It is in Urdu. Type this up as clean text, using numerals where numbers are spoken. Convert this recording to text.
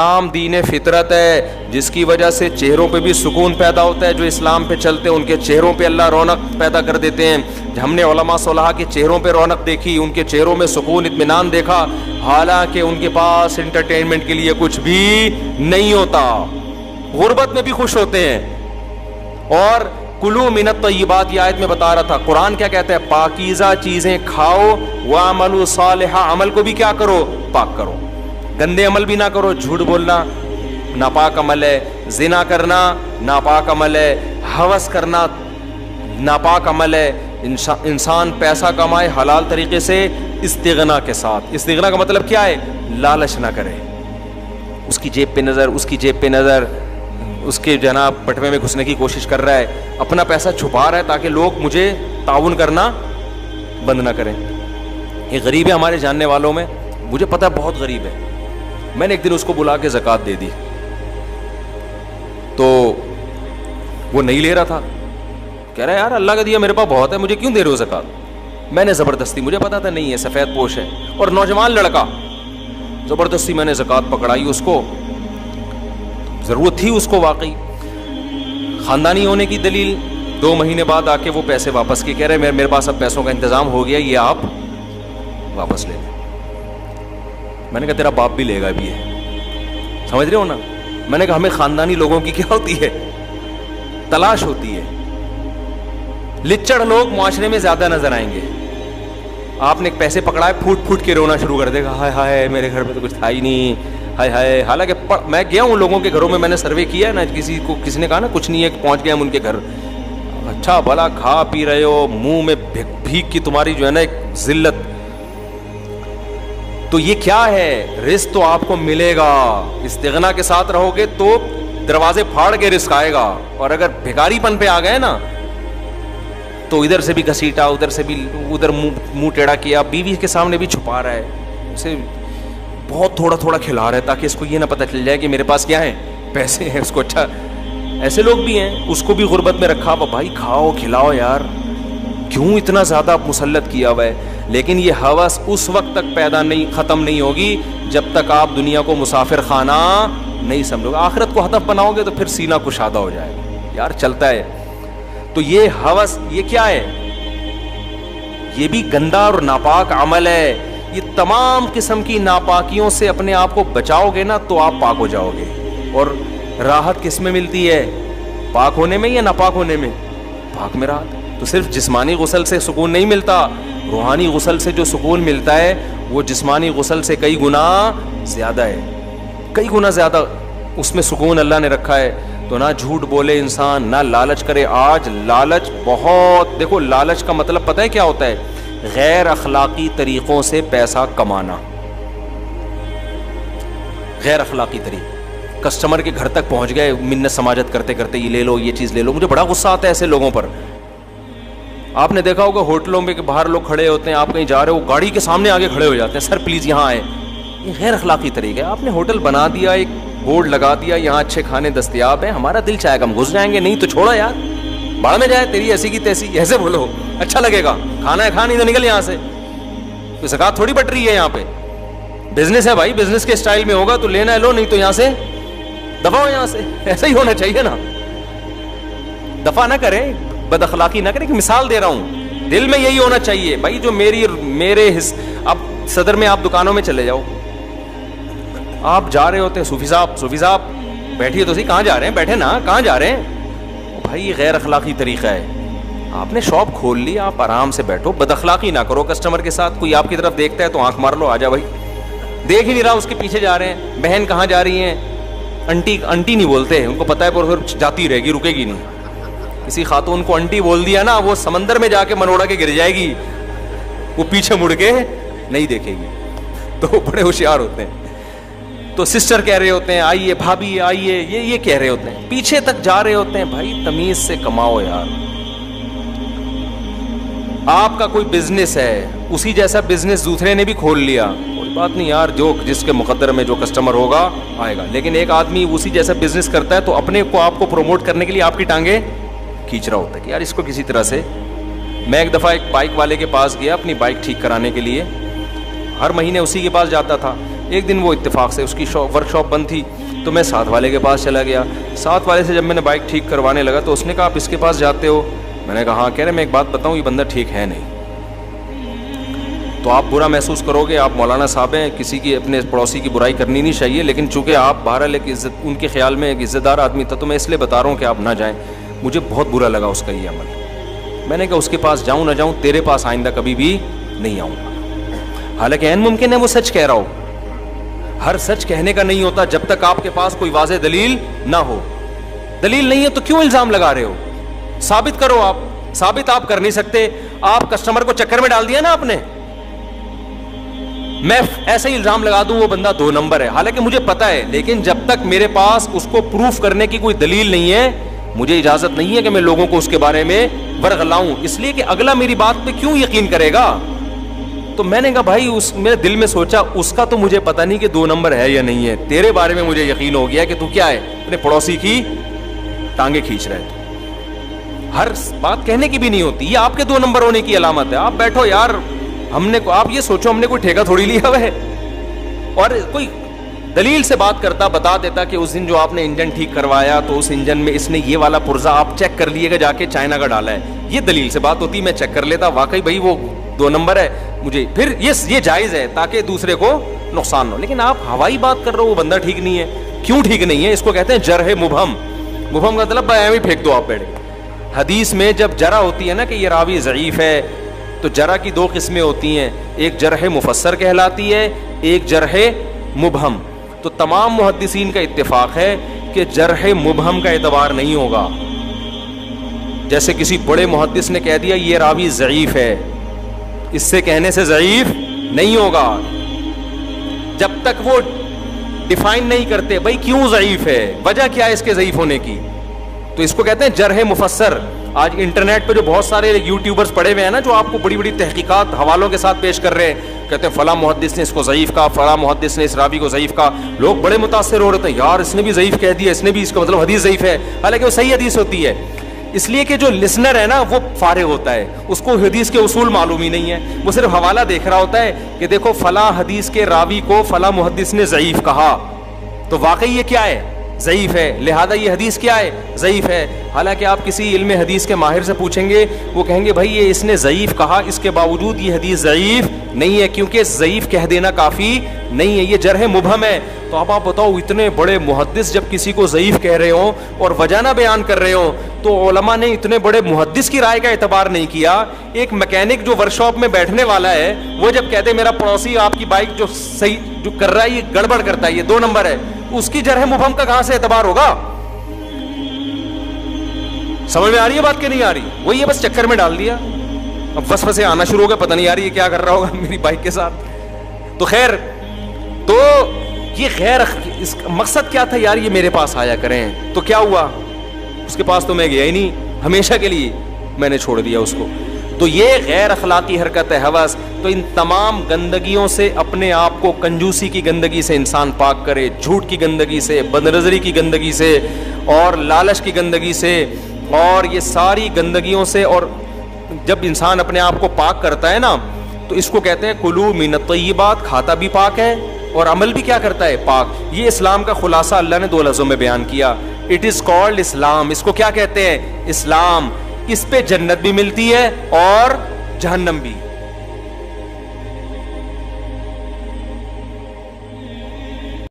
اسلام دین فطرت ہے جس کی وجہ سے چہروں پہ بھی سکون پیدا ہوتا ہے. جو اسلام پہ چلتے ہیں ان کے چہروں پہ اللہ رونق پیدا کر دیتے ہیں. ہم نے علماء صالحہ کے چہروں پہ رونق دیکھی, ان کے چہروں میں سکون اطمینان دیکھا, حالانکہ ان کے پاس انٹرٹینمنٹ کے لیے کچھ بھی نہیں ہوتا, غربت میں بھی خوش ہوتے ہیں. اور کلو من الطیبات, یہ آیت میں بتا رہا تھا قرآن کیا کہتا ہے, پاکیزہ چیزیں کھاؤ, وَاعْمَلُوا صَالِحًا, عمل کو بھی کیا کرو, پاک کرو. گندے عمل بھی نہ کرو, جھوٹ بولنا ناپاک عمل ہے, زنا کرنا ناپاک عمل ہے, ہوس کرنا ناپاک عمل ہے. انسان پیسہ کمائے حلال طریقے سے استغنا کے ساتھ. استغنا کا مطلب کیا ہے, لالچ نہ کرے, اس کی جیب پہ نظر, اس کی جیب پہ نظر, اس کے جناب پٹوے میں گھسنے کی کوشش کر رہا ہے, اپنا پیسہ چھپا رہا ہے تاکہ لوگ مجھے تعاون کرنا بند نہ کریں. ایک غریب ہے ہمارے جاننے والوں میں, مجھے پتہ ہے بہت غریب ہے, میں نے ایک دن اس کو بلا کے زکوٰۃ دے دی تو وہ نہیں لے رہا تھا, کہہ رہا ہے یار اللہ کا دیا میرے پاس بہت ہے, مجھے کیوں دے رہے ہو زکوٰۃ. میں نے زبردستی, مجھے پتا تھا نہیں ہے سفید پوش ہے اور نوجوان لڑکا, زبردستی میں نے زکوٰۃ پکڑائی اس کو, ضرورت تھی اس کو واقعی, خاندانی ہونے کی دلیل. 2 مہینے بعد آ کے وہ پیسے واپس کیے, کہہ رہے میرے پاس اب پیسوں کا انتظام ہو گیا, یہ آپ واپس لے لیں. میں نے کہا تیرا باپ بھی لے گا ابھی ہے, سمجھ رہے ہو نا. میں نے کہا ہمیں خاندانی لوگوں کی کیا ہوتی ہے, تلاش ہوتی ہے. لچڑ لوگ معاشرے میں زیادہ نظر آئیں گے. آپ نے پیسے پکڑائے, پھوٹ پھوٹ کے رونا شروع کر دے گا, ہائے ہائے میرے گھر میں تو کچھ تھا ہی نہیں, ہائے ہائے. حالانکہ میں گیا ہوں لوگوں کے گھروں میں, میں نے سروے کیا ہے نا, کسی نے کہا نا کچھ نہیں ہے, پہنچ گئے ہم ان کے گھر, اچھا بھلا کھا پی رہے ہو, منہ میں بھیک کی تمہاری جو ہے نا ایک ذلت. تو یہ کیا ہے, رزق تو آپ کو ملے گا, استغنا کے ساتھ رہو گے تو دروازے پھاڑ کے رزق آئے گا. اور اگر بھکاری پن پہ آ گئے نا تو ادھر سے بھی گھسیٹا, ادھر سے بھی ادھر منہ ٹیڑھا کیا, بیوی کے سامنے بھی چھپا رہا ہے, اسے بہت تھوڑا تھوڑا کھلا رہا ہے تاکہ اس کو یہ نہ پتہ چل جائے کہ میرے پاس کیا ہے, پیسے ہیں. اس کو اچھا, ایسے لوگ بھی ہیں, اس کو بھی غربت میں رکھا ہوا, بھائی کھاؤ کھلاؤ یار, کیوں اتنا زیادہ مسلط کیا ہوا ہے. لیکن یہ ہوس اس وقت تک ختم نہیں ہوگی جب تک آپ دنیا کو مسافر خانہ نہیں سمجھو گے. آخرت کو ہدف بناؤ گے تو پھر سینہ کشادہ ہو جائے گا, یار چلتا ہے. تو یہ ہوس یہ کیا ہے, یہ بھی گندا اور ناپاک عمل ہے. یہ تمام قسم کی ناپاکیوں سے اپنے آپ کو بچاؤ گے نا تو آپ پاک ہو جاؤ گے. اور راحت کس میں ملتی ہے, پاک ہونے میں یا ناپاک ہونے میں, پاک میں راحت. تو صرف جسمانی غسل سے سکون نہیں ملتا, روحانی غسل سے جو سکون ملتا ہے وہ جسمانی غسل سے کئی گنا زیادہ ہے, کئی گنا زیادہ اس میں سکون اللہ نے رکھا ہے. تو نہ جھوٹ بولے انسان, نہ لالچ کرے. آج لالچ بہت, دیکھو لالچ کا مطلب پتہ ہے کیا ہوتا ہے, غیر اخلاقی طریقوں سے پیسہ کمانا. غیر اخلاقی طریقے, کسٹمر کے گھر تک پہنچ گئے منت سماجت کرتے کرتے, یہ لے لو یہ چیز لے لو. مجھے بڑا غصہ آتا ہے ایسے لوگوں پر. آپ نے دیکھا ہوگا ہوٹلوں میں کہ باہر لوگ کھڑے ہوتے ہیں, آپ کہیں جا رہے ہو گاڑی کے سامنے آگے کھڑے ہو جاتے ہیں, سر پلیز یہاں آئے. یہ غیر اخلاقی طریقہ ہے. آپ نے ہوٹل بنا دیا, ایک بورڈ لگا دیا, یہاں اچھے کھانے دستیاب ہیں, ہمارا دل چاہے گا ہم گھس جائیں گے, نہیں تو چھوڑا یار, باڑ میں جائے تیری ایسی کی تیسی, ایسے بولو اچھا لگے گا. کھانا ہے کھا, نہیں تو نکل یہاں سے. تو زکوٰۃ تھوڑی بٹ رہی ہے یہاں پہ, بزنس ہے بھائی, بزنس کے اسٹائل میں ہوگا تو لینا ہے لو, نہیں تو یہاں سے دفع ہو, یہاں سے. ایسا ہی ہونا چاہیے نا, دفع نہ کریں, بد اخلاقی نہ کریں. کہ مثال دے رہا ہوں, دل میں یہی ہونا چاہیے بھائی جو میرے اب صدر میں آپ دکانوں میں چلے جاؤ, آپ جا رہے ہوتے ہیں, صوفی صاحب بیٹھیے تو صحیح, کہاں جا رہے ہیں, بیٹھے نا, کہاں جا رہے ہیں. بھائی یہ غیر اخلاقی طریقہ ہے. آپ نے شاپ کھول لی, آپ آرام سے بیٹھو, بد اخلاقی نہ کرو کسٹمر کے ساتھ. کوئی آپ کی طرف دیکھتا ہے تو آنکھ مار لو, آ جا بھائی, دیکھ ہی نہیں رہا اس کے پیچھے جا رہے ہیں. بہن کہاں جا رہی ہیں, انٹی نہیں بولتے, ان کو پتہ ہے پھر جاتی رہے گی, رکے گی نہیں. کسی خاتون کو انٹی بول دیا نا, وہ سمندر میں جا کے منوڑا کے گر جائے گی, وہ پیچھے مڑ کے نہیں دیکھے گی. تو بڑے ہوشیار ہوتے ہیں. تو سسٹر کہہ رہے ہوتے ہیں آئیے, بھابھی آئیے, یہ کہہ رہے ہوتے ہیں, پیچھے تک جا رہے ہوتے ہیں. بھائی تمیز سے کماؤ یار. آپ کا کوئی بزنس ہے, اسی جیسا بزنس دوسرے نے بھی کھول لیا, کوئی بات نہیں یار, جو جس کے مقدر میں جو کسٹمر ہوگا آئے گا. لیکن ایک آدمی اسی جیسا بزنس کرتا ہے تو اپنے کو آپ کو پروموٹ کرنے کے لیے آپ کی ٹانگیں کھینچ رہا ہوتا ہے کہ یار اس کو کسی طرح سے. میں ایک دفعہ ایک بائک والے کے پاس گیا اپنی بائک ٹھیک کرانے کے لیے, ہر مہینے اسی کے پاس جاتا تھا. ایک دن وہ اتفاق سے اس کی ورک شاپ بند تھی تو میں ساتھ والے کے پاس چلا گیا. ساتھ والے سے جب میں نے بائک ٹھیک کروانے لگا تو اس نے کہا آپ اس کے پاس جاتے ہو؟ میں نے کہا ہاں. کہہ رہے میں ایک بات بتاؤں, یہ بندہ ٹھیک ہے نہیں. تو آپ برا محسوس کرو گے, آپ مولانا صاحب ہیں, کسی کی اپنے پڑوسی کی برائی کرنی نہیں چاہیے, لیکن چونکہ آپ بہرحال ایک عزت ان کے خیال میں ایک عزت دار آدمی تھا تو میں اس لیے بتا رہا ہوں کہ آپ نہ جائیں. مجھے بہت برا لگا اس کا یہ عمل. میں نے کہا اس کے پاس جاؤں نہ جاؤں, تیرے پاس آئندہ کبھی بھی نہیں آؤں گا. حالانکہ عین ممکن ہے وہ سچ کہہ رہا ہو. ہر سچ کہنے کا نہیں ہوتا جب تک آپ کے پاس کوئی واضح دلیل نہ ہو. دلیل نہیں ہے تو کیوں الزام لگا رہے ہو؟ ثابت کرو. آپ ثابت آپ کر نہیں سکتے. آپ کسٹمر کو چکر میں ڈال دیا نا آپ نے. میں ایسے ہی الزام لگا دوں وہ بندہ 2 نمبر ہے, حالانکہ مجھے پتا ہے, لیکن جب تک میرے پاس اس کو پروف کرنے کی کوئی دلیل نہیں ہے مجھے اجازت نہیں ہے کہ میں لوگوں کو اس کے بارے میں ورغلاؤں, اس لیے کہ اگلا میری بات پہ کیوں یقین کرے گا. تو میں نے کہا بھائی میرے دل میں سوچا اس کا تو مجھے پتا نہیں کہ 2 نمبر ہے یا نہیں ہے, تیرے بارے میں مجھے یقین ہو گیا کہ تو کیا ہے, اپنے پڑوسی کی ٹانگیں کھینچ رہے تو. ہر بات کہنے کی بھی نہیں ہوتی, یہ آپ کے 2 نمبر ہونے کی علامت ہے. آپ بیٹھو یار, آپ یہ سوچو ہم نے کوئی ٹھیکہ تھوڑی لیا ہوا ہے. اور کوئی دلیل سے بات کرتا, بتا دیتا کہ اس دن جو آپ نے انجن ٹھیک کروایا تو اس انجن میں اس نے یہ والا پرزہ آپ چیک کر لیے گا جا کے چائنا کا ڈالا ہے, یہ دلیل سے بات ہوتی, میں چیک کر لیتا واقعی بھائی وہ 2 نمبر ہے. مجھے پھر یہ جائز ہے تاکہ دوسرے کو نقصان نہ ہو. لیکن آپ ہوائی بات کر رہے ہو وہ بندہ ٹھیک نہیں ہے. کیوں ٹھیک نہیں ہے؟ اس کو کہتے ہیں جرح مبہم. مبہم کا مطلب ایویں پھینک دو آپ بیٹھ کے. حدیث میں جب جرح ہوتی ہے نا کہ یہ راوی ضعیف ہے, تو جرح کی 2 قسمیں ہوتی ہیں, ایک جرح مفسر کہلاتی ہے, ایک جرح مبہم. تو تمام محدثین کا اتفاق ہے کہ جرح مبہم کا اعتبار نہیں ہوگا. جیسے کسی بڑے محدث نے کہہ دیا یہ راوی ضعیف ہے, اس سے کہنے سے ضعیف نہیں ہوگا جب تک وہ ڈیفائن نہیں کرتے بھائی کیوں ضعیف ہے, وجہ کیا ہے اس کے ضعیف ہونے کی. تو اس کو کہتے ہیں جرح مفسر. آج انٹرنیٹ پہ جو بہت سارے یوٹیوبرز پڑے ہوئے ہیں نا, جو آپ کو بڑی بڑی تحقیقات حوالوں کے ساتھ پیش کر رہے ہیں, کہتے ہیں فلاں محدث نے اس کو ضعیف کہا, فلاں محدث نے اس راوی کو ضعیف کہا. لوگ بڑے متاثر ہو رہے ہیں, یار اس نے بھی ضعیف کہہ دیا, اس نے بھی, اس کا مطلب حدیث ضعیف ہے, حالانکہ وہ صحیح حدیث ہوتی ہے. اس لیے کہ جو لسنر ہے نا وہ فارغ ہوتا ہے, اس کو حدیث کے اصول معلوم ہی نہیں ہے, وہ صرف حوالہ دیکھ رہا ہوتا ہے کہ دیکھو فلاں حدیث کے راوی کو فلاں محدث نے ضعیف کہا, تو واقعی یہ کیا ہے, ضعیف ہے, لہذا یہ حدیث کیا ہے, ضعیف ہے. حالانکہ آپ کسی علم حدیث کے ماہر سے پوچھیں گے, وہ کہیں گے بھائی یہ اس نے ضعیف کہا, اس کے باوجود یہ حدیث ضعیف نہیں ہے, کیونکہ ضعیف کہہ دینا کافی نہیں ہے, یہ جرح مبہم ہے. تو اب آپ بتاؤ اتنے بڑے محدث جب کسی کو ضعیف کہہ رہے ہوں اور وجہ نہ بیان کر رہے ہوں, تو علماء نے اتنے بڑے محدث کی رائے کا اعتبار نہیں کیا. ایک میکینک جو ورک شاپ میں بیٹھنے والا ہے, وہ جب کہتے میرا پڑوسی آپ کی بائک جو صحیح جو کر رہا ہے یہ گڑبڑ کرتا ہے, یہ 2 نمبر ہے, اس کی جرح مبہم کا کہاں سے اعتبار ہوگا؟ سمجھ میں آ رہی ہے بات کہ نہیں آ رہی؟ وہ یہ بس چکر میں ڈال دیا, اب وسوسے آنا شروع ہو گئے, پتہ نہیں یار یہ کیا کر رہا ہوگا میری بائک کے ساتھ. تو خیر, تو یہ غیر اس مقصد کیا تھا یار یہ میرے پاس آیا کریں, تو کیا ہوا, اس کے پاس تو میں گیا ہی نہیں, ہمیشہ کے لیے میں نے چھوڑ دیا اس کو. تو یہ غیر اخلاقی حرکت ہے, ہوس. تو ان تمام گندگیوں سے اپنے آپ کو, کنجوسی کی گندگی سے انسان پاک کرے, جھوٹ کی گندگی سے, بدنظری کی گندگی سے, اور لالچ کی گندگی سے, اور یہ ساری گندگیوں سے. اور جب انسان اپنے آپ کو پاک کرتا ہے نا, تو اس کو کہتے ہیں کلو من الطیبات, کھاتا بھی پاک ہے اور عمل بھی کیا کرتا ہے, پاک. یہ اسلام کا خلاصہ اللہ نے 2 لفظوں میں بیان کیا, اٹ از کالڈ اسلام. اس کو کیا کہتے ہیں, اسلام. اس پہ جنت بھی ملتی ہے اور جہنم بھی.